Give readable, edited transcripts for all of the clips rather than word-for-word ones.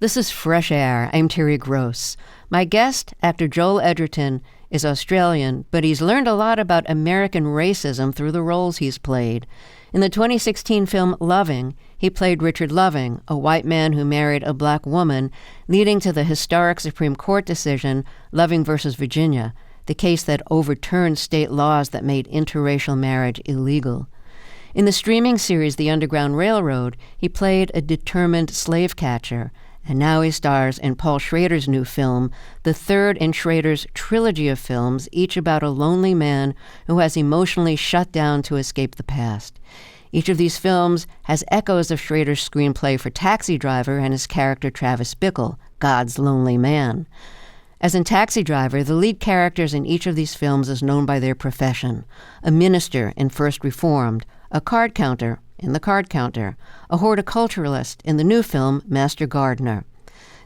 This is Fresh Air. I'm Terry Gross. My guest, actor Joel Edgerton, is Australian, but he's learned a lot about American racism through the roles he's played. In the 2016 film Loving, he played Richard Loving, a white man who married a black woman, leading to the historic Supreme Court decision, Loving versus Virginia, the case that overturned state laws that made interracial marriage illegal. In the streaming series The Underground Railroad, he played a determined slave catcher, and now he stars in Paul Schrader's new film, the third in Schrader's trilogy of films, each about a lonely man who has emotionally shut down to escape the past. Each of these films has echoes of Schrader's screenplay for Taxi Driver and his character Travis Bickle, God's lonely man. As in Taxi Driver, the lead characters in each of these films is known by their profession: a minister in First Reformed, a card counter in The Card Counter, a horticulturist in the new film Master Gardener.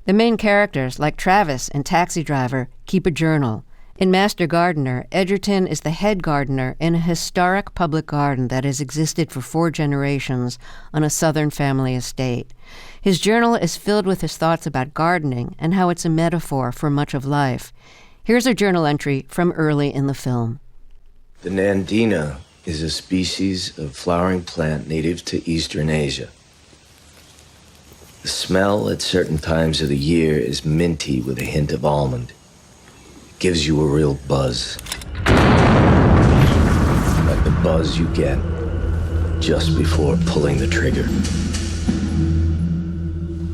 The main characters, like Travis in Taxi Driver, keep a journal. In Master Gardener, Edgerton is the head gardener in a historic public garden that has existed for 4 generations on a Southern family estate. His journal is filled with his thoughts about gardening and how it's a metaphor for much of life. Here's a journal entry from early in the film. The Nandina is a species of flowering plant native to Eastern Asia. The smell at certain times of the year is minty with a hint of almond. It gives you a real buzz. Like the buzz you get just before pulling the trigger.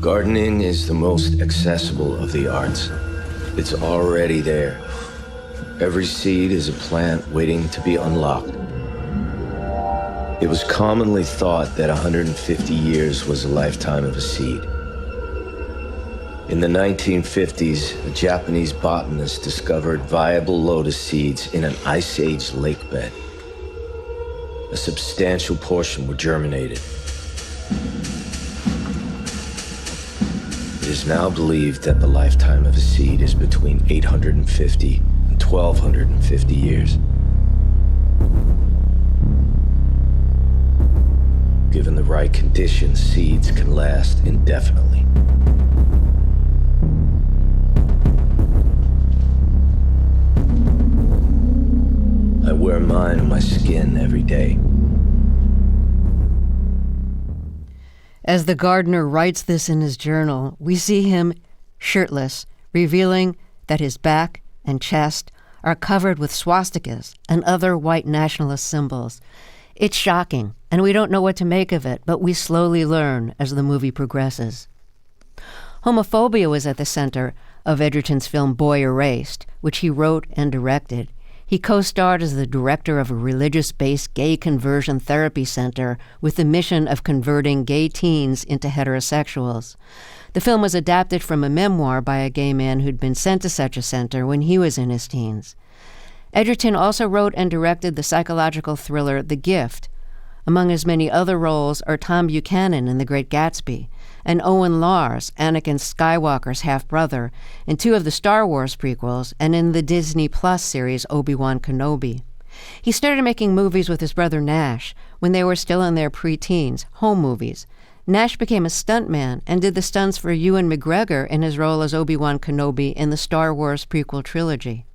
Gardening is the most accessible of the arts. It's already there. Every seed is a plant waiting to be unlocked. It was commonly thought that 150 years was a lifetime of a seed. In the 1950s, a Japanese botanist discovered viable lotus seeds in an Ice Age lake bed. A substantial portion were germinated. It is now believed that the lifetime of a seed is between 850 and 1,250 years. Given the right conditions, seeds can last indefinitely. I wear mine on my skin every day. As the gardener writes this in his journal, we see him shirtless, revealing that his back and chest are covered with swastikas and other white nationalist symbols. It's shocking, and we don't know what to make of it, but we slowly learn as the movie progresses. Homophobia was at the center of Edgerton's film Boy Erased, which he wrote and directed. He co-starred as the director of a religious-based gay conversion therapy center with the mission of converting gay teens into heterosexuals. The film was adapted from a memoir by a gay man who'd been sent to such a center when he was in his teens. Edgerton also wrote and directed the psychological thriller The Gift. Among his many other roles are Tom Buchanan in The Great Gatsby, and Owen Lars, Anakin Skywalker's half-brother, in 2 of the Star Wars prequels, and in the Disney Plus series Obi-Wan Kenobi. He started making movies with his brother Nash when they were still in their pre-teens, home movies. Nash became a stuntman and did the stunts for Ewan McGregor in his role as Obi-Wan Kenobi in the Star Wars prequel trilogy.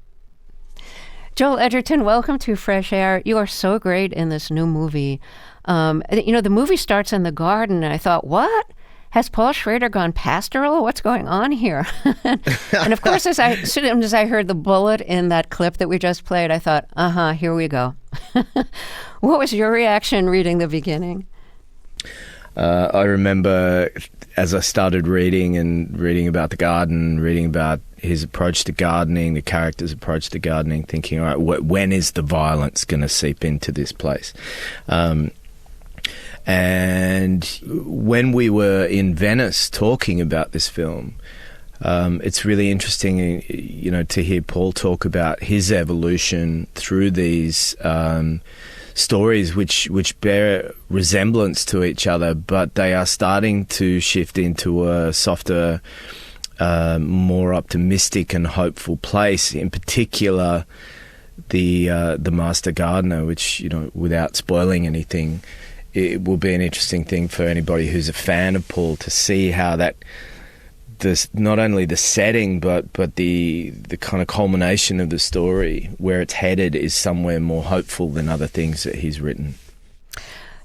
Joel Edgerton, welcome to Fresh Air. You are so great in this new movie. The movie starts in the garden, and I thought, what? Has Paul Schrader gone pastoral? What's going on here? And of course, as soon as I heard the bullet in that clip that we just played, I thought, here we go. What was your reaction reading the beginning? I remember as I started reading about the garden, reading about his approach to gardening, the character's approach to gardening, thinking, all right, when is the violence going to seep into this place? And when we were in Venice talking about this film, it's really interesting, to hear Paul talk about his evolution through these stories which bear resemblance to each other, but they are starting to shift into a softer, more optimistic and hopeful place. In particular, the Master Gardener, which, without spoiling anything, it will be an interesting thing for anybody who's a fan of Paul to see how that this, not only the setting, but the kind of culmination of the story, where it's headed, is somewhere more hopeful than other things that he's written.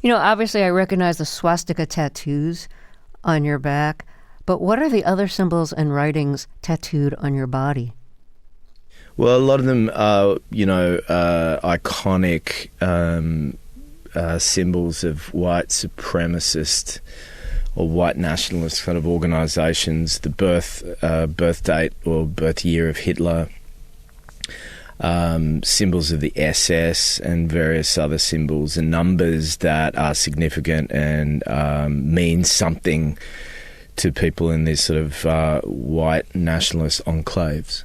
Obviously I recognize the swastika tattoos on your back, but what are the other symbols and writings tattooed on your body? Well, a lot of them are, iconic symbols of white supremacist or white nationalist kind of organizations, the birth date or birth year of Hitler, symbols of the SS and various other symbols and numbers that are significant and mean something to people in these sort of white nationalist enclaves.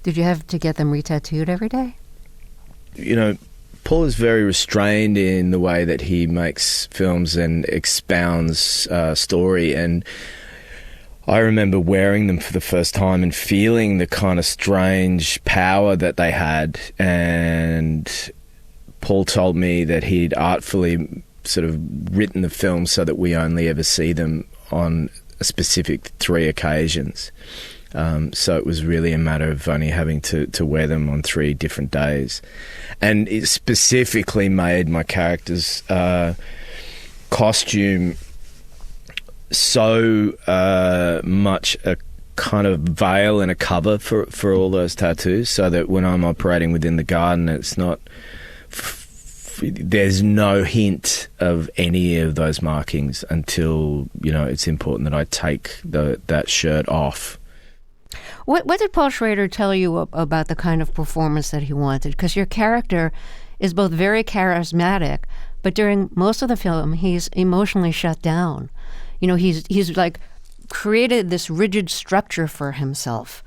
Did you have to get them retattooed every day? Paul is very restrained in the way that he makes films and expounds story, and I remember wearing them for the first time and feeling the kind of strange power that they had. And Paul told me that he'd artfully sort of written the film so that we only ever see them on a specific 3 occasions. So it was really a matter of only having to wear them on 3 different days. And it specifically made my character's costume so much a kind of veil and a cover for all those tattoos, so that when I'm operating within the garden, it's not... there's no hint of any of those markings until, it's important that I take that shirt off. What did Paul Schrader tell you about the kind of performance that he wanted? Because your character is both very charismatic, but during most of the film, he's emotionally shut down. He's like created this rigid structure for himself.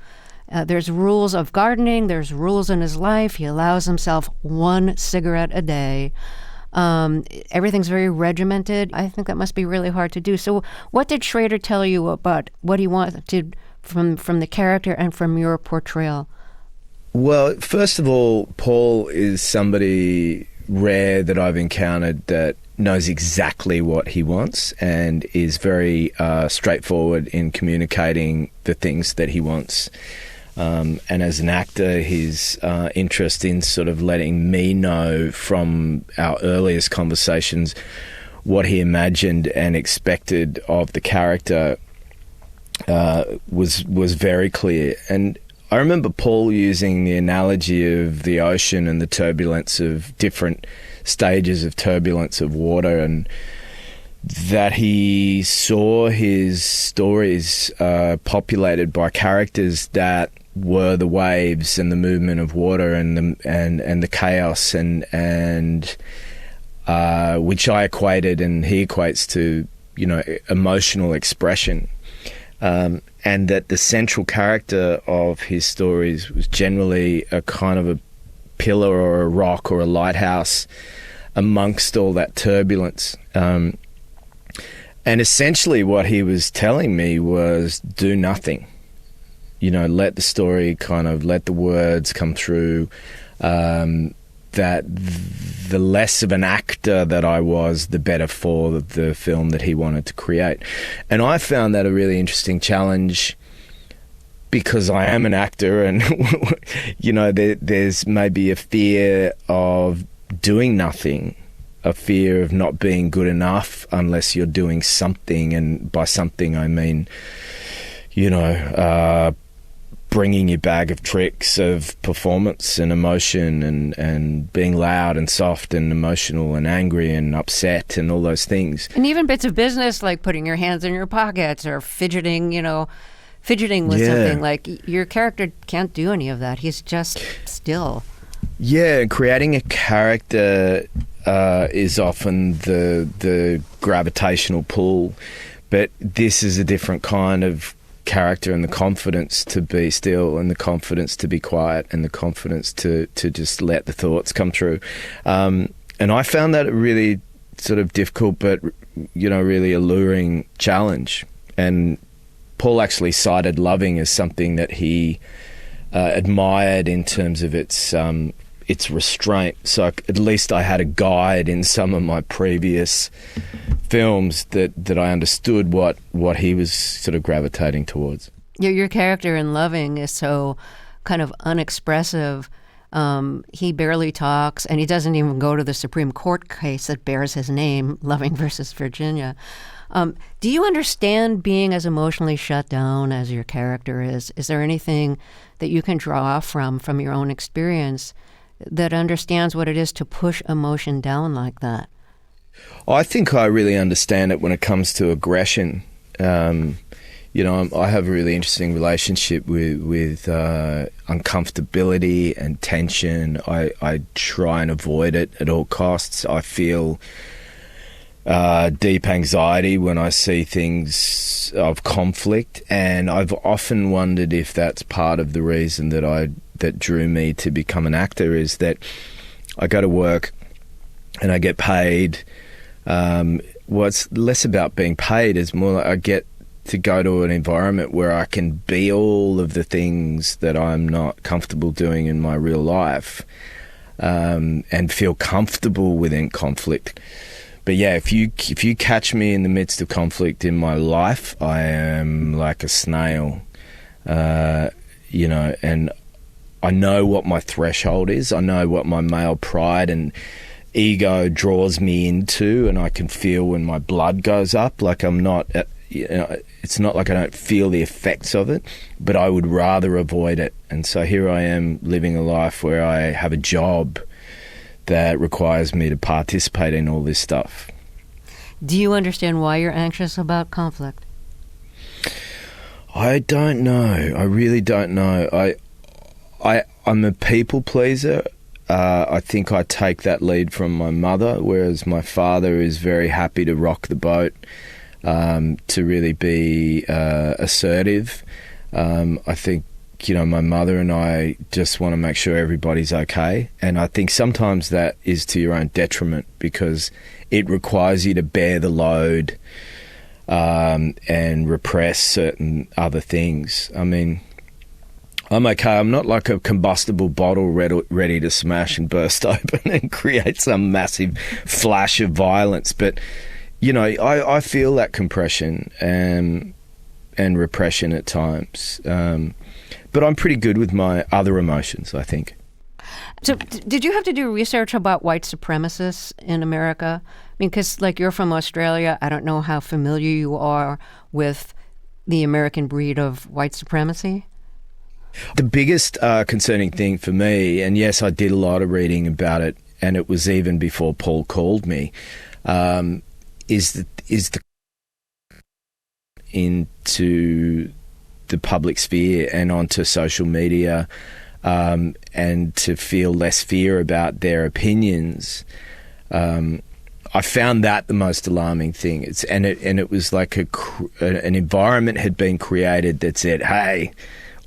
There's rules of gardening. There's rules in his life. He allows himself 1 cigarette a day. Everything's very regimented. I think that must be really hard to do. So what did Schrader tell you about what he wanted from the character and from your portrayal? Well, first of all, Paul is somebody rare that I've encountered that knows exactly what he wants and is very straightforward in communicating the things that he wants. And as an actor, his interest in sort of letting me know from our earliest conversations what he imagined and expected of the character was very clear. And I remember Paul using the analogy of the ocean and the turbulence of different stages of turbulence of water, and that he saw his stories populated by characters that were the waves and the movement of water and the chaos and which I equated and he equates to emotional expression. And that the central character of his stories was generally a kind of a pillar or a rock or a lighthouse amongst all that turbulence. And essentially what he was telling me was do nothing. Let the story let the words come through. That the less of an actor that I was, the better for the film that he wanted to create. And I found that a really interesting challenge because I am an actor and, there's maybe a fear of doing nothing, a fear of not being good enough unless you're doing something. And by something, I mean, bringing your bag of tricks of performance and emotion and being loud and soft and emotional and angry and upset and all those things. And even bits of business like putting your hands in your pockets or fidgeting with something. Like your character can't do any of that. He's just still. Yeah, creating a character is often the gravitational pull, but this is a different kind of character, and the confidence to be still and the confidence to be quiet and the confidence to just let the thoughts come through. And I found that a really sort of difficult but, really alluring challenge. And Paul actually cited Loving as something that he admired in terms of its its restraint. So at least I had a guide in some of my previous films that I understood what he was sort of gravitating towards. Your character in Loving is so kind of unexpressive. He barely talks, and he doesn't even go to the Supreme Court case that bears his name, Loving versus Virginia. Do you understand being as emotionally shut down as your character is? Is there anything that you can draw from your own experience that understands what it is to push emotion down like that? I think I really understand it when it comes to aggression. I have a really interesting relationship with uncomfortability and tension. I try and avoid it at all costs. I feel deep anxiety when I see things of conflict, and I've often wondered if that's part of the reason that drew me to become an actor, is that I go to work and I get paid. It's less about being paid, it's more like I get to go to an environment where I can be all of the things that I'm not comfortable doing in my real life, and feel comfortable within conflict. But yeah, if you catch me in the midst of conflict in my life, I am like a snail, and I know what my threshold is. I know what my male pride and ego draws me into, and I can feel when my blood goes up. Like I'm not, it's not like I don't feel the effects of it, but I would rather avoid it. And so here I am living a life where I have a job that requires me to participate in all this stuff. Do you understand why you're anxious about conflict? I don't know. I really don't know. I'm a people pleaser. I think I take that lead from my mother, whereas my father is very happy to rock the boat, to really be assertive. I think, my mother and I just want to make sure everybody's okay. And I think sometimes that is to your own detriment, because it requires you to bear the load and repress certain other things. I mean, I'm okay. I'm not like a combustible bottle ready to smash and burst open and create some massive flash of violence. But, I feel that compression and repression at times. But I'm pretty good with my other emotions, I think. So did you have to do research about white supremacists in America? I mean, because you're from Australia, I don't know how familiar you are with the American breed of white supremacy. The biggest concerning thing for me, and yes, I did a lot of reading about it, and it was even before Paul called me, is the into the public sphere and onto social media, and to feel less fear about their opinions. I found that the most alarming thing. It was like an environment had been created that said, hey,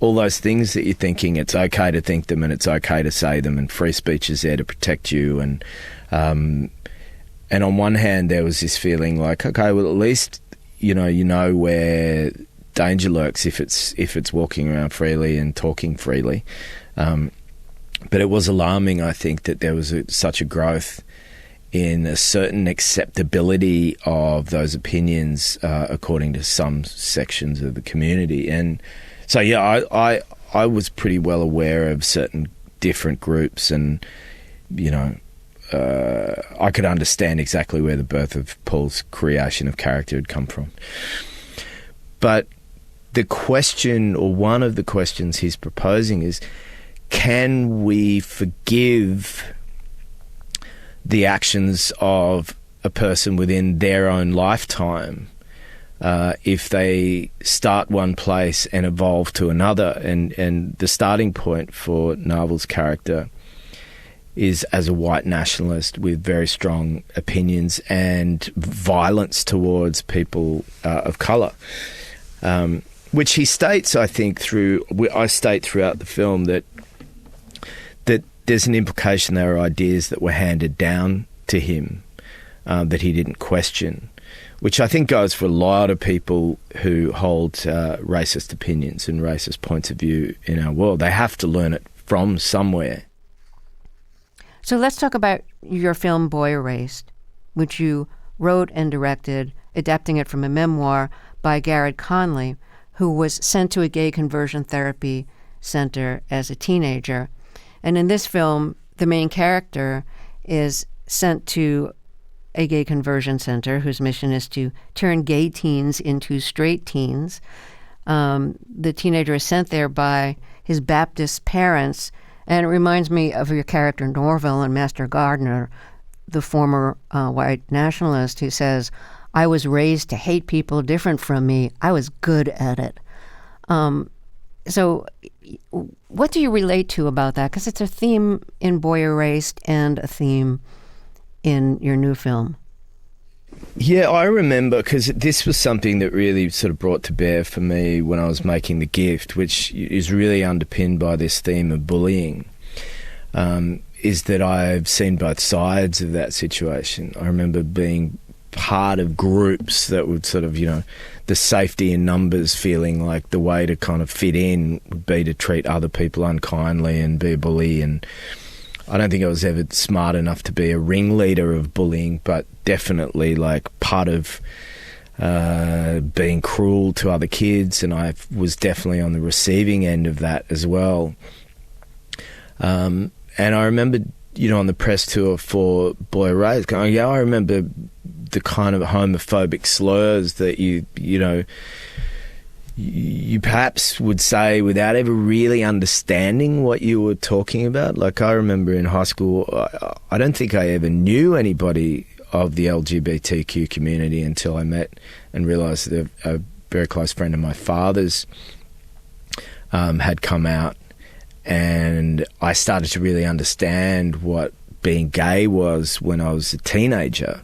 all those things that you're thinking, it's okay to think them and it's okay to say them, and free speech is there to protect you. And on one hand, there was this feeling like, okay, well, at least you know where danger lurks if it's walking around freely and talking freely. But it was alarming, I think, that there was such a growth in a certain acceptability of those opinions, according to some sections of the community. And so, yeah, I was pretty well aware of certain different groups, and, I could understand exactly where the birth of Paul's creation of character had come from. But the question, or one of the questions he's proposing, is, can we forgive the actions of a person within their own lifetime if they start one place and evolve to another? And the starting point for Narvel's character is as a white nationalist with very strong opinions and violence towards people of colour, which he states, I think, I state throughout the film that there's an implication there are ideas that were handed down to him that he didn't question, which I think goes for a lot of people who hold racist opinions and racist points of view in our world. They have to learn it from somewhere. So let's talk about your film Boy Erased, which you wrote and directed, adapting it from a memoir by Garrett Conley, who was sent to a gay conversion therapy center as a teenager. And in this film, the main character is sent to a gay conversion center whose mission is to turn gay teens into straight teens. The teenager is sent there by his Baptist parents, and it reminds me of your character Norville in Master Gardener, the former white nationalist who says, "I was raised to hate people different from me. I was good at it." So what do you relate to about that? Because it's a theme in Boy Erased and a theme in your new film. Yeah, I remember, because this was something that really sort of brought to bear for me when I was making The Gift, which is really underpinned by this theme of bullying, is that I've seen both sides of that situation. I remember being part of groups that would sort of, the safety in numbers, feeling like the way to kind of fit in would be to treat other people unkindly and be a bully. And I don't think I was ever smart enough to be a ringleader of bullying, but definitely like part of being cruel to other kids, and I was definitely on the receiving end of that as well. And I remember, on the press tour for Boy Erased, going, I remember the kind of homophobic slurs that you perhaps would say without ever really understanding what you were talking about. Like, I remember in high school, I don't think I ever knew anybody of the LGBTQ community until I met and realised that a very close friend of my father's had come out, and I started to really understand what being gay was when I was a teenager.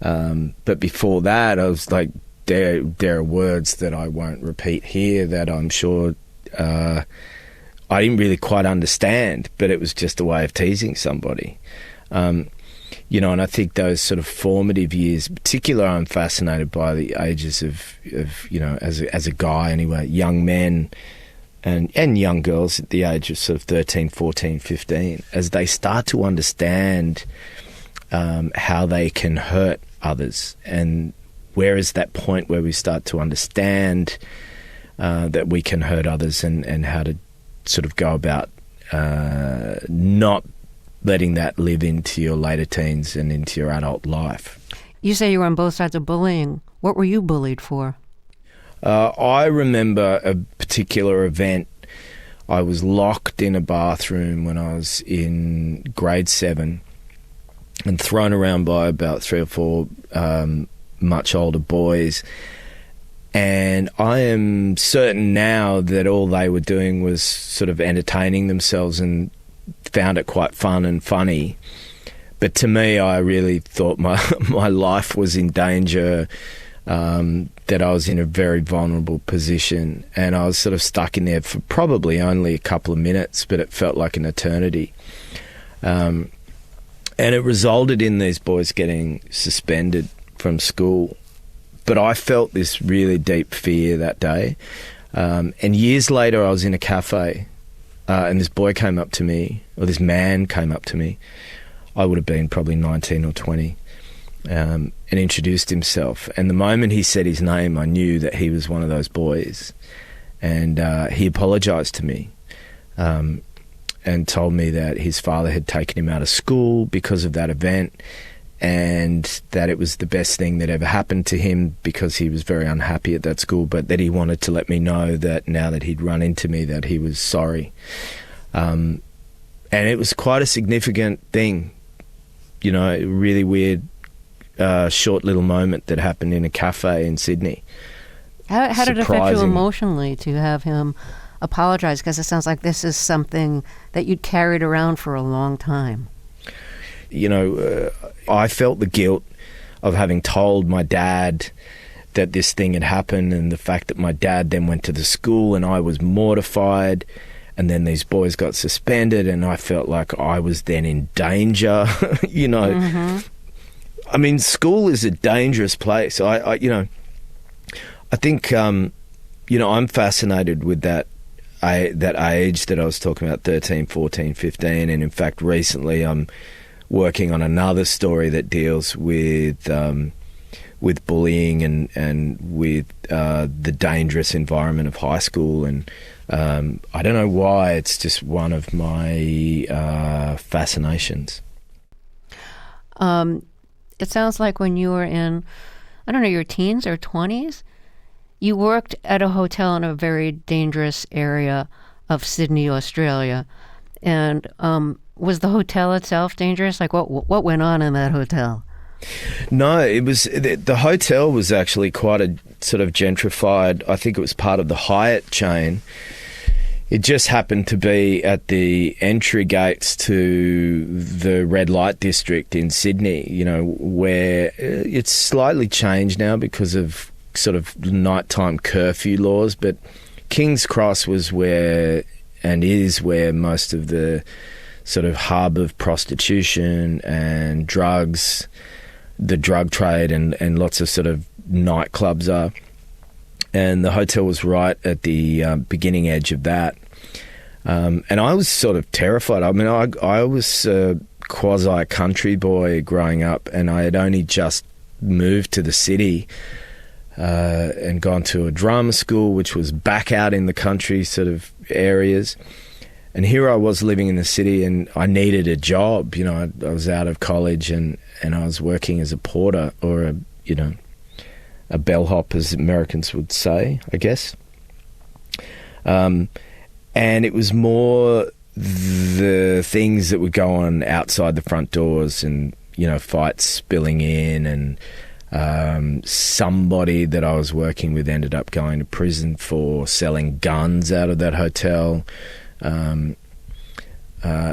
But before that, I was like, there are words that I won't repeat here that I'm sure I didn't really quite understand, but it was just a way of teasing somebody. And I think those sort of formative years, particularly, I'm fascinated by the ages of as a guy anyway, young men and young girls at the age of sort of 13, 14, 15, as they start to understand how they can hurt others, and where is that point where we start to understand that we can hurt others, and how to sort of go about not letting that live into your later teens and into your adult life. You say you were on both sides of bullying. What were you bullied for? I remember a particular event. I was locked in a bathroom when I was in grade 7 and thrown around by about 3 or 4 much older boys. And I am certain now that all they were doing was sort of entertaining themselves and found it quite fun and funny. But to me, I really thought my life was in danger, that I was in a very vulnerable position, and I was sort of stuck in there for probably only a couple of minutes, but it felt like an eternity. And it resulted in these boys getting suspended from school. But I felt this really deep fear that day. And years later, I was in a cafe, and this boy came up to me, or this man came up to me. I would have been probably 19 or 20, and introduced himself. And the moment he said his name, I knew that he was one of those boys. And he apologised to me, and told me that his father had taken him out of school because of that event, and that it was the best thing that ever happened to him because he was very unhappy at that school, but that he wanted to let me know that now that he'd run into me, that he was sorry. And it was quite a significant thing, a really weird, short little moment that happened in a cafe in Sydney. How did it affect you emotionally to have him apologize? Because it sounds like this is something that you'd carried around for a long time. I felt the guilt of having told my dad that this thing had happened, and the fact that my dad then went to the school, and I was mortified, and then these boys got suspended, and I felt like I was then in danger. Mm-hmm. I mean, school is a dangerous place. I think I'm fascinated with that that age that I was talking about, 13, 14, 15. And in fact, recently I'm working on another story that deals with bullying and with the dangerous environment of high school. And I don't know why, it's just one of my fascinations. It sounds like when you were in, I don't know, your teens or 20s, you worked at a hotel in a very dangerous area of Sydney, Australia. And was the hotel itself dangerous? Like, what went on in that hotel? No, it was the hotel was actually quite a sort of gentrified. I think it was part of the Hyatt chain. It just happened to be at the entry gates to the red light district in Sydney, you know, where it's slightly changed now because of sort of nighttime curfew laws. But King's Cross was where, and is where, most of the sort of hub of prostitution and drugs, the drug trade and lots of sort of nightclubs are. And the hotel was right at the beginning edge of that. And I was sort of terrified. I mean, I was a quasi-country boy growing up, and I had only just moved to the city and gone to a drama school, which was back out in the country sort of areas. And here I was living in the city, and I needed a job. You know, I was out of college, and I was working as a porter, or a bellhop, as Americans would say, I guess. And it was more the things that would go on outside the front doors, and, you know, fights spilling in, and somebody that I was working with ended up going to prison for selling guns out of that hotel. I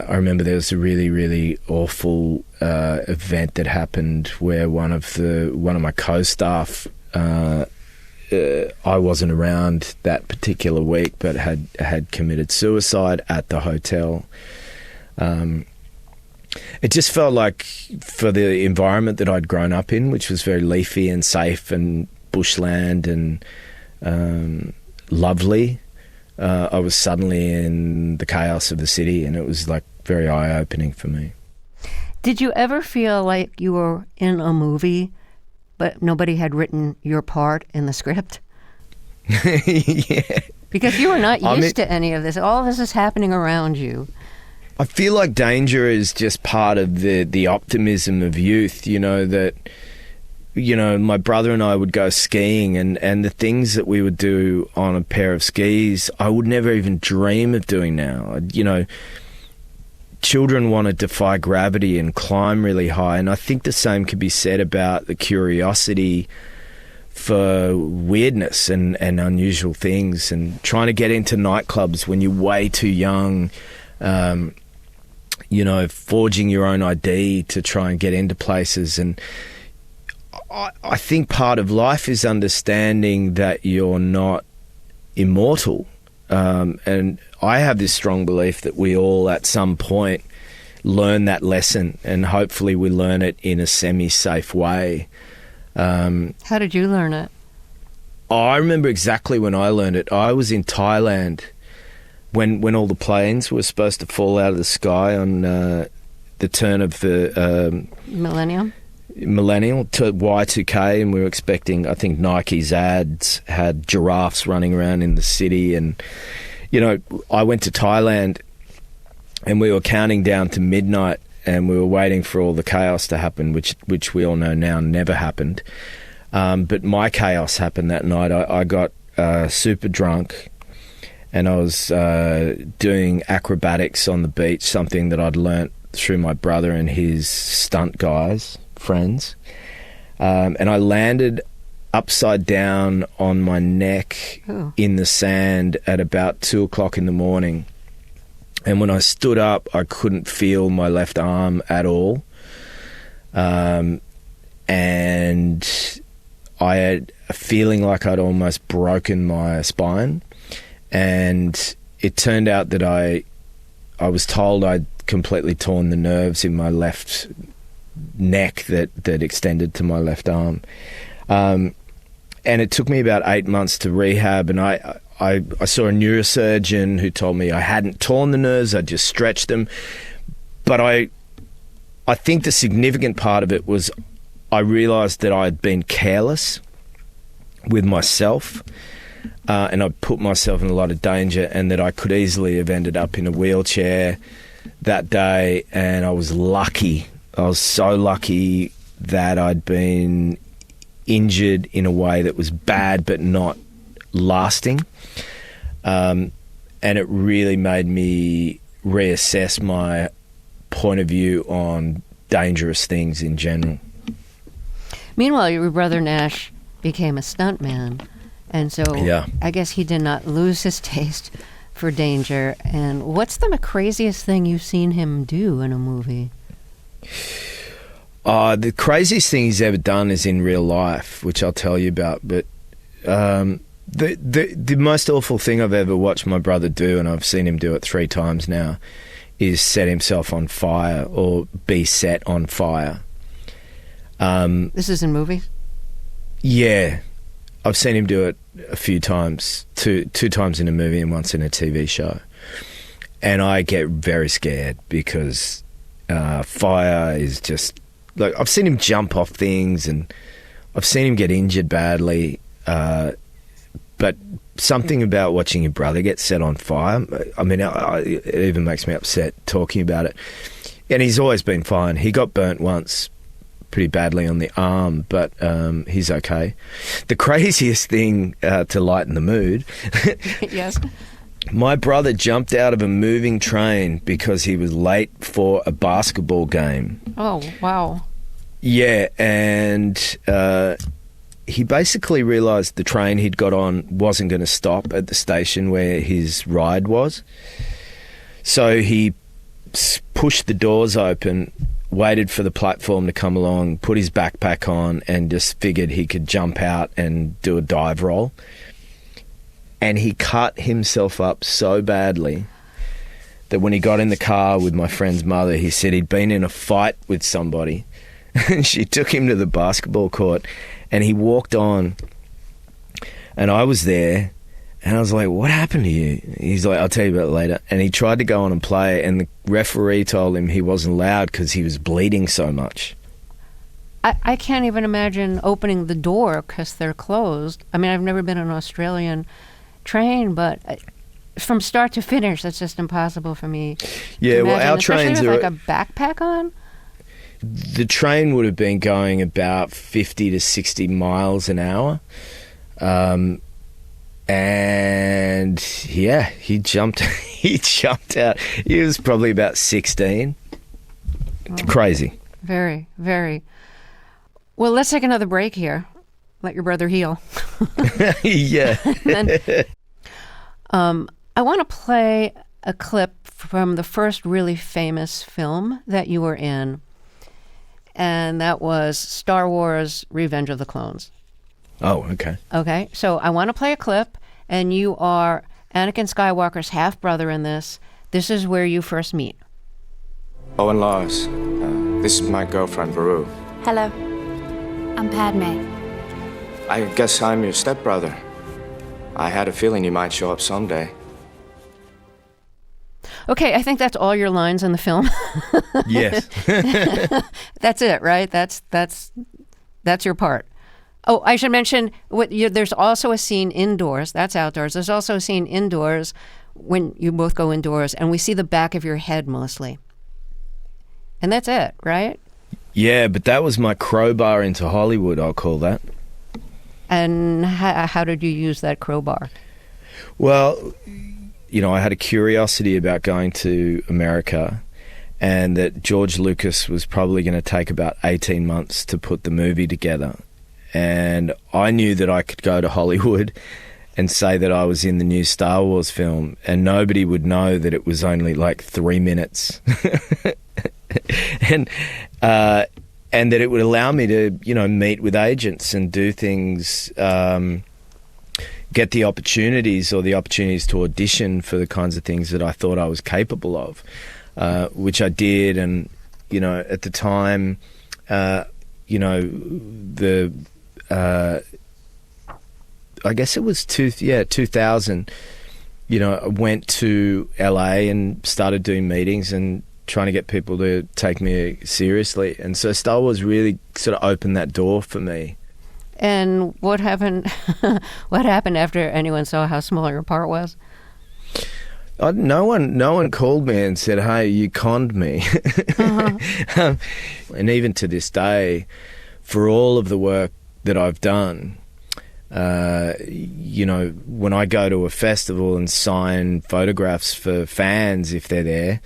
remember there was a really, really awful event that happened where one of my co-staff, I wasn't around that particular week, but had committed suicide at the hotel. It just felt like, for the environment that I'd grown up in, which was very leafy and safe and bushland and lovely, I was suddenly in the chaos of the city, and it was like very eye-opening for me. Did you ever feel like you were in a movie, but nobody had written your part in the script? Yeah. Because you were not used to any of this. All of this is happening around you. I feel like danger is just part of the optimism of youth, you know, that, you know, my brother and I would go skiing, and the things that we would do on a pair of skis, I would never even dream of doing now. You know, children want to defy gravity and climb really high, and I think the same could be said about the curiosity for weirdness and unusual things, and trying to get into nightclubs when you're way too young, you know, forging your own ID to try and get into places. And I think part of life is understanding that you're not immortal. And I have this strong belief that we all at some point learn that lesson, and hopefully we learn it in a semi-safe way. How did you learn it? I remember exactly when I learned it. I was in Thailand when all the planes were supposed to fall out of the sky on the turn of the millennial to Y2K, and we were expecting, I think Nike's ads had giraffes running around in the city. And, you know, I went to Thailand, and we were counting down to midnight, and we were waiting for all the chaos to happen, which we all know now never happened. But my chaos happened that night. I got super drunk, and I was doing acrobatics on the beach, something that I'd learnt through my brother and his stunt friends. And I landed upside down on my neck in the sand at about 2 o'clock in the morning. And when I stood up, I couldn't feel my left arm at all. And I had a feeling like I'd almost broken my spine. And it turned out that I was told I'd completely torn the nerves in my left neck that extended to my left arm. And it took me about 8 months to rehab, and I saw a neurosurgeon who told me I hadn't torn the nerves, I just stretched them. But I think the significant part of it was I realised that I had been careless with myself, and I put myself in a lot of danger, and that I could easily have ended up in a wheelchair that day. And I was lucky. I was so lucky that I'd been injured in a way that was bad but not lasting. And it really made me reassess my point of view on dangerous things in general. Meanwhile, your brother Nash became a stuntman, and so I guess he did not lose his taste for danger. And what's the craziest thing you've seen him do in a movie? The craziest thing he's ever done is in real life, which I'll tell you about. But the most awful thing I've ever watched my brother do, and I've seen him do it 3 times now, is set himself on fire or be set on fire. This is in movies? Yeah. I've seen him do it a few times, two times in a movie and once in a TV show. And I get very scared because fire is just... Like, I've seen him jump off things and I've seen him get injured badly, but something about watching your brother get set on fire, I mean, it even makes me upset talking about it. And he's always been fine. He got burnt once pretty badly on the arm, but he's okay. The craziest thing to lighten the mood... Yes. My brother jumped out of a moving train because he was late for a basketball game. Oh, wow. Yeah, and he basically realised the train he'd got on wasn't going to stop at the station where his ride was. So he pushed the doors open, waited for the platform to come along, put his backpack on, and just figured he could jump out and do a dive roll. And he cut himself up so badly that when he got in the car with my friend's mother, he said he'd been in a fight with somebody. And she took him to the basketball court and he walked on. And I was there and I was like, what happened to you? He's like, I'll tell you about it later. And he tried to go on and play and the referee told him he wasn't allowed because he was bleeding so much. I can't even imagine opening the door because they're closed. I mean, I've never been on an Australian train, but from start to finish, that's just impossible for me. Yeah, well, our trains are like a backpack on. The train would have been going about 50 to 60 miles an hour, and yeah, he jumped. He jumped out. He was probably about 16. Oh, crazy. Very, very. Well, let's take another break here. Let your brother heal. Yeah. Then, I want to play a clip from the first really famous film that you were in, and that was Star Wars Revenge of the Clones. Oh, okay. Okay, so I want to play a clip, and you are Anakin Skywalker's half-brother in this. This is where you first meet. Owen Lars, this is my girlfriend, Baru. Hello, I'm Padme. I guess I'm your stepbrother. I had a feeling you might show up someday. Okay, I think that's all your lines in the film. Yes. That's it, right? That's your part. Oh, I should mention, there's also a scene indoors. That's outdoors. There's also a scene indoors when you both go indoors, and we see the back of your head mostly. And that's it, right? Yeah, but that was my crowbar into Hollywood, I'll call that. And how did you use that crowbar? Well, you know, I had a curiosity about going to America, and that George Lucas was probably going to take about 18 months to put the movie together. And I knew that I could go to Hollywood and say that I was in the new Star Wars film, and nobody would know that it was only like 3 minutes. And that it would allow me to, you know, meet with agents and do things, get the opportunities to audition for the kinds of things that I thought I was capable of, which I did. And, you know, at the time, you know, I guess it was 2000. You know, I went to LA and started doing meetings and trying to get people to take me seriously. And so Star Wars really sort of opened that door for me. And what happened? What happened after anyone saw how small your part was? No one called me and said, "Hey, you conned me." And even to this day, for all of the work that I've done, you know, when I go to a festival and sign photographs for fans, if they're there,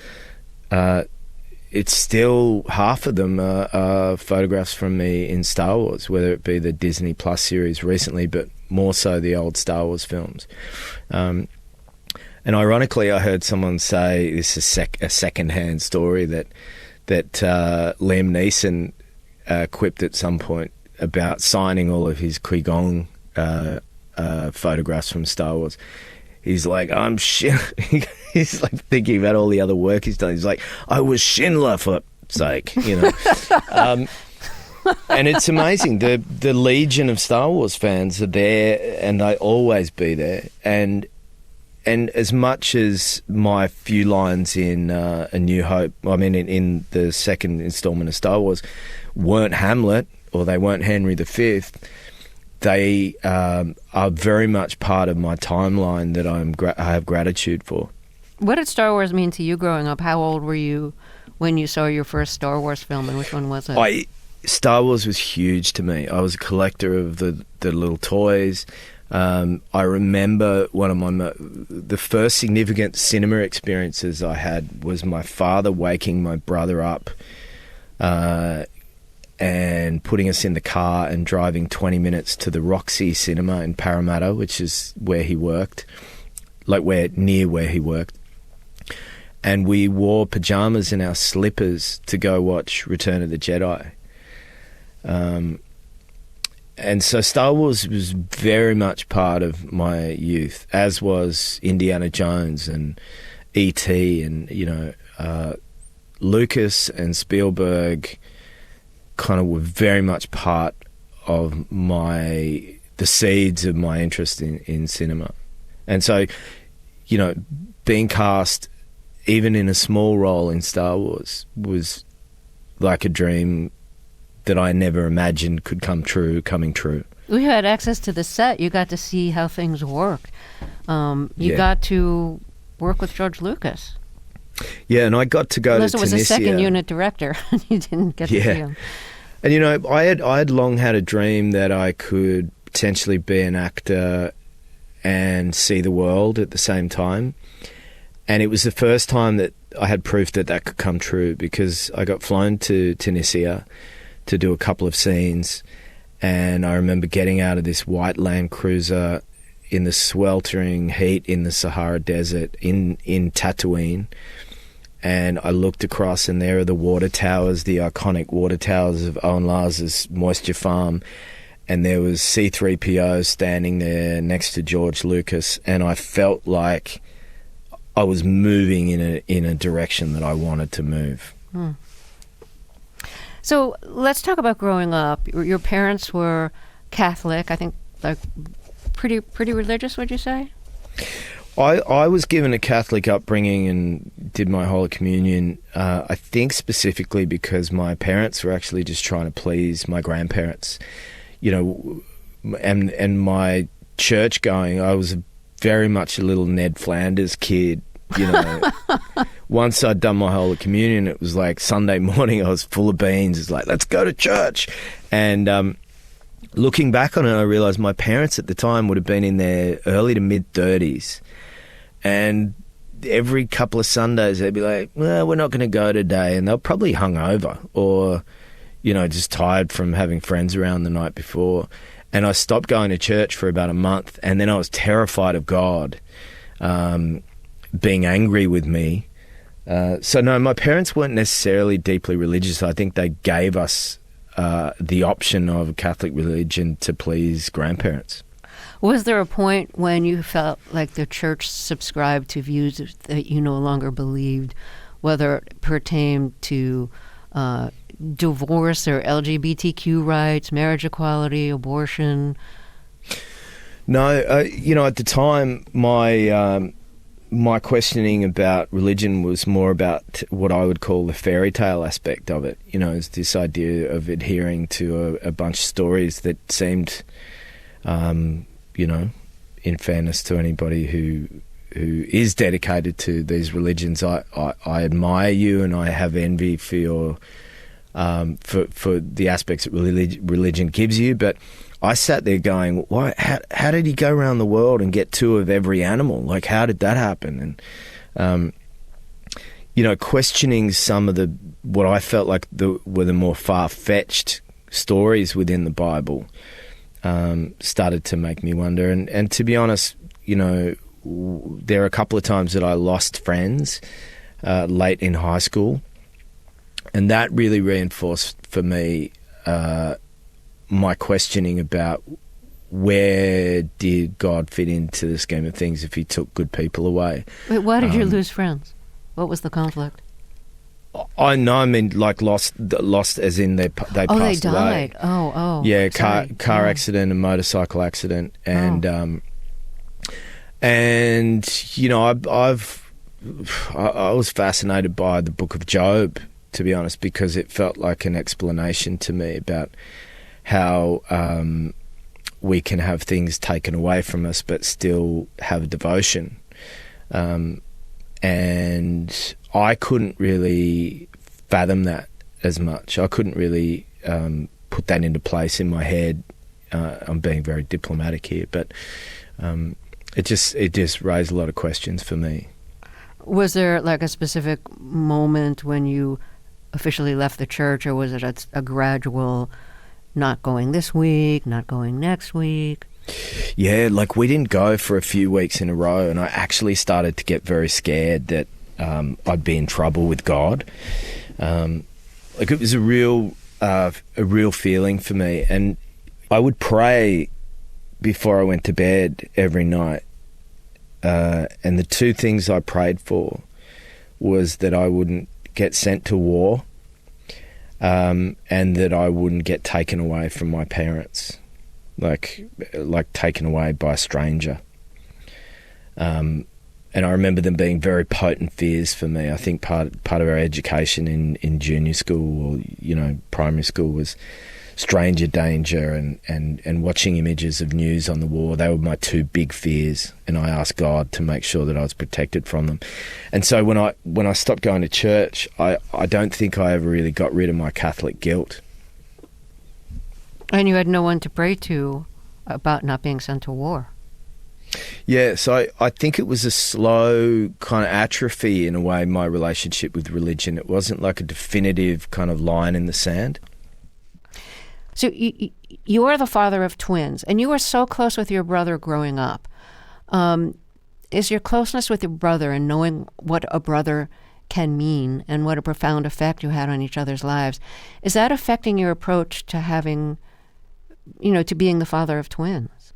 it's still half of them are photographs from me in Star Wars, whether it be the Disney Plus series recently, but more so the old Star Wars films. And ironically, I heard someone say, this is a second-hand story, that Liam Neeson quipped at some point about signing all of his Qui-Gon photographs from Star Wars. He's like, I'm he's like thinking about all the other work he's done. He's like, I was Schindler for sake, you know. And it's amazing. The legion of Star Wars fans are there, and they always be there. And as much as my few lines in A New Hope, I mean, in the second installment of Star Wars, weren't Hamlet or they weren't Henry V, they are very much part of my timeline that I have gratitude for. What did Star Wars mean to you growing up? How old were you when you saw your first Star Wars film, and which one was it? Star Wars was huge to me. I was a collector of the little toys. I remember one of the first significant cinema experiences I had was my father waking my brother up and putting us in the car and driving 20 minutes to the Roxy Cinema in Parramatta, which is where he worked, near where he worked. And we wore pajamas and our slippers to go watch Return of the Jedi. And so Star Wars was very much part of my youth, as was Indiana Jones and E.T. and, you know, Lucas and Spielberg kind of were very much part of the seeds of my interest in cinema. And so, you know, being cast even in a small role in Star Wars was like a dream that I never imagined could coming true. We had access to the set. You got to see how things worked. You got to work with George Lucas. Yeah, and I got to go Unless to it was Tunisia. a second unit director. You didn't get to see him. And, you know, I had long had a dream that I could potentially be an actor and see the world at the same time. And it was the first time that I had proof that could come true, because I got flown to Tunisia to do a couple of scenes, and I remember getting out of this white Land Cruiser in the sweltering heat in the Sahara Desert in Tatooine, and I looked across, and there are the water towers, the iconic water towers of Owen Lars's moisture farm, and there was C-3PO standing there next to George Lucas, and I felt like I was moving in a direction that I wanted to move. So let's talk about growing up. Your parents were Catholic, I think, like pretty religious, would you say? I was given a Catholic upbringing and did my Holy Communion, I think specifically because my parents were actually just trying to please my grandparents. You know, and my church going, I was very much a little Ned Flanders kid. You know, once I'd done my Holy Communion, it was like Sunday morning, I was full of beans. It's like, let's go to church. And looking back on it, I realised my parents at the time would have been in their early to mid-30s. And every couple of Sundays, they'd be like, well, we're not going to go today. And they're probably hungover or, you know, just tired from having friends around the night before. And I stopped going to church for about a month. And then I was terrified of God being angry with me. So no, my parents weren't necessarily deeply religious. I think they gave us the option of a Catholic religion to please grandparents. Was there a point when you felt like the church subscribed to views that you no longer believed, whether it pertained to divorce or LGBTQ rights, marriage equality, abortion? No, at the time, my questioning about religion was more about what I would call the fairy tale aspect of it. It's this idea of adhering to a bunch of stories that seemed, in fairness to anybody who is dedicated to these religions, I admire you and I have envy for your for the aspects that religion gives you, but I sat there going, why? How did he go around the world and get 2 of every animal? Like, how did that happen? And questioning some of what I felt like were the more far-fetched stories within the Bible started to make me wonder. And to be honest, there are a couple of times that I lost friends late in high school, and that really reinforced for me my questioning about where did God fit into the scheme of things if he took good people away. Wait, why did you lose friends? What was the conflict? I know, I mean, like lost as in they passed away. They died. Oh. Yeah, car accident and motorcycle accident. And, I was fascinated by the book of Job, to be honest, because it felt like an explanation to me about how we can have things taken away from us but still have devotion. And I couldn't really fathom that as much. I couldn't really put that into place in my head. I'm being very diplomatic here, but it just raised a lot of questions for me. Was there like a specific moment when you officially left the church, or was it a gradual not going this week, not going next week? Yeah, like we didn't go for a few weeks in a row, and I actually started to get very scared that I'd be in trouble with God. Like it was a real feeling for me, and I would pray before I went to bed every night. And the 2 things I prayed for was that I wouldn't get sent to war, and that I wouldn't get taken away from my parents, like taken away by a stranger. And I remember them being very potent fears for me. I think part of our education in junior school or primary school was stranger danger and watching images of news on the war. They were my 2 big fears, and I asked God to make sure that I was protected from them. And so when I stopped going to church, I don't think I ever really got rid of my Catholic guilt. And you had no one to pray to about not being sent to war. Yeah, so I think it was a slow kind of atrophy in a way, my relationship with religion. It wasn't like a definitive kind of line in the sand. So you are the father of twins, and you were so close with your brother growing up. Is your closeness with your brother and knowing what a brother can mean and what a profound effect you had on each other's lives, is that affecting your approach to having, to being the father of twins?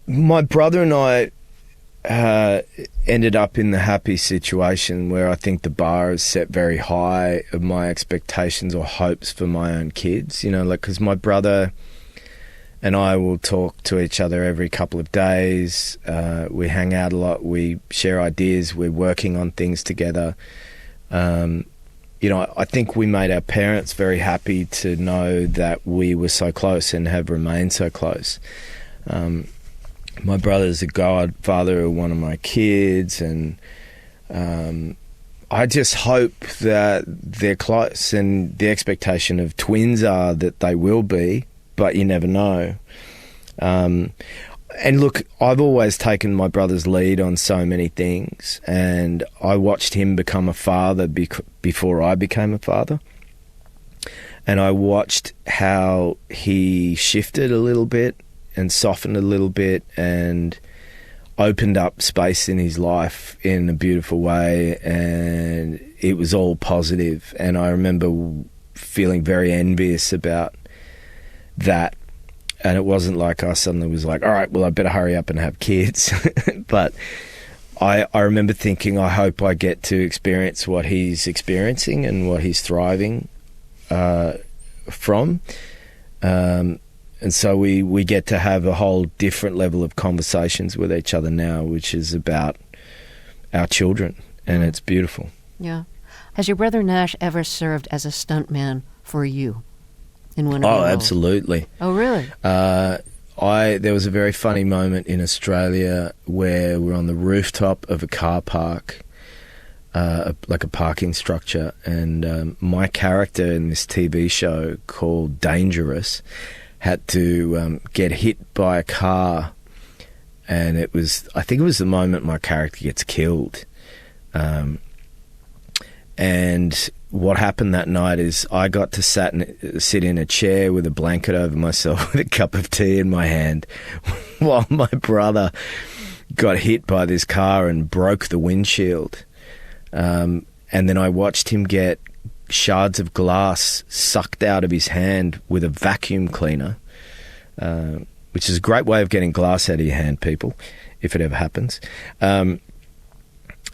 My brother and I ended up in the happy situation where I think the bar is set very high of my expectations or hopes for my own kids, because my brother and I will talk to each other every couple of days. We hang out a lot. We share ideas. We're working on things together. I think we made our parents very happy to know that we were so close and have remained so close. My brother's a godfather of one of my kids, and I just hope that they're close, and the expectation of twins are that they will be, but you never know. And look, I've always taken my brother's lead on so many things, and I watched him become a father before I became a father. And I watched how he shifted a little bit and softened a little bit and opened up space in his life in a beautiful way, and it was all positive. And I remember feeling very envious about that. And it wasn't like I suddenly was like, all right, well, I better hurry up and have kids. But I remember thinking, I hope I get to experience what he's experiencing and what he's thriving from. And so we get to have a whole different level of conversations with each other now, which is about our children, and it's beautiful. Yeah. Has your brother Nash ever served as a stuntman for you in one of your roles? Absolutely. Oh, really? There was a very funny moment in Australia where we're on the rooftop of a car park, like a parking structure, and my character in this TV show called Dangerous had to get hit by a car, and I think it was the moment my character gets killed. And what happened that night is I got to sit in a chair with a blanket over myself with a cup of tea in my hand while my brother got hit by this car and broke the windshield. And then I watched him get shards of glass sucked out of his hand with a vacuum cleaner, which is a great way of getting glass out of your hand, people, if it ever happens.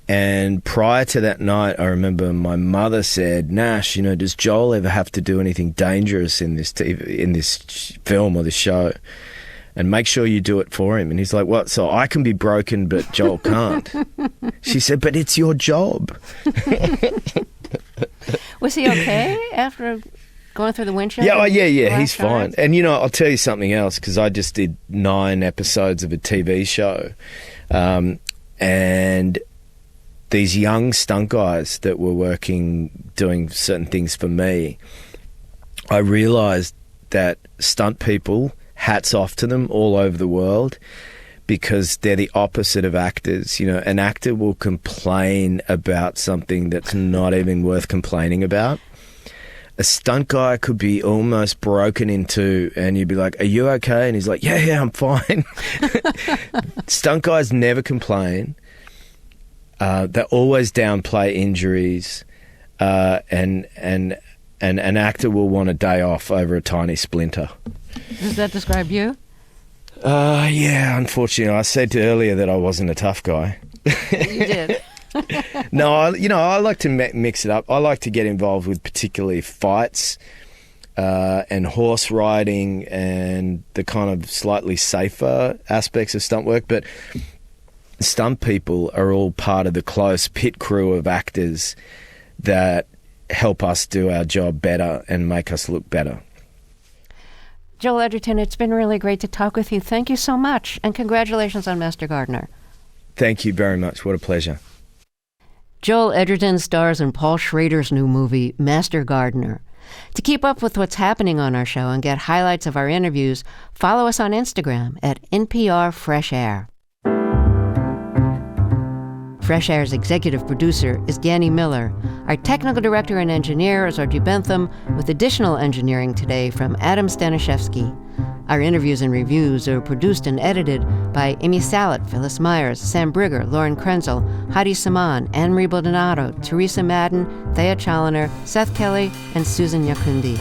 And prior to that night, I remember my mother said, "Nash, does Joel ever have to do anything dangerous in this film or this show? And make sure you do it for him." And he's like, "What? So I can be broken, but Joel can't?" She said, "But it's your job." Was he okay after going through the windshield? Yeah, he's fine. And, I'll tell you something else, because I just did 9 episodes of a TV show. And these young stunt guys that were doing certain things for me, I realised that stunt people, hats off to them all over the world, because they're the opposite of actors. An actor will complain about something that's not even worth complaining about. A stunt guy could be almost broken in two, and you'd be like, "Are you okay?" And he's like, yeah, I'm fine. Stunt guys never complain. They always downplay injuries, and an actor will want a day off over a tiny splinter. Does that describe you? Yeah, unfortunately. I said earlier that I wasn't a tough guy. You did. No, I like to mix it up. I like to get involved with particularly fights and horse riding and the kind of slightly safer aspects of stunt work, but stunt people are all part of the close pit crew of actors that help us do our job better and make us look better. Joel Edgerton, it's been really great to talk with you. Thank you so much, and congratulations on Master Gardener. Thank you very much. What a pleasure. Joel Edgerton stars in Paul Schrader's new movie, Master Gardener. To keep up with what's happening on our show and get highlights of our interviews, follow us on Instagram at NPR Fresh Air. Fresh Air's executive producer is Danny Miller. Our technical director and engineer is Archie Bentham, with additional engineering today from Adam Staniszewski. Our interviews and reviews are produced and edited by Amy Salet, Phyllis Myers, Sam Brigger, Lauren Krenzel, Heidi Saman, Anne-Marie Baldonado, Teresa Madden, Thea Challoner, Seth Kelly, and Susan Yakundi.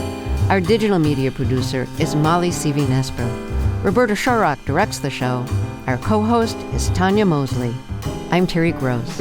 Our digital media producer is Molly Seavey-Nespro. Roberta Shorrock directs the show. Our co-host is Tanya Mosley. I'm Terry Gross.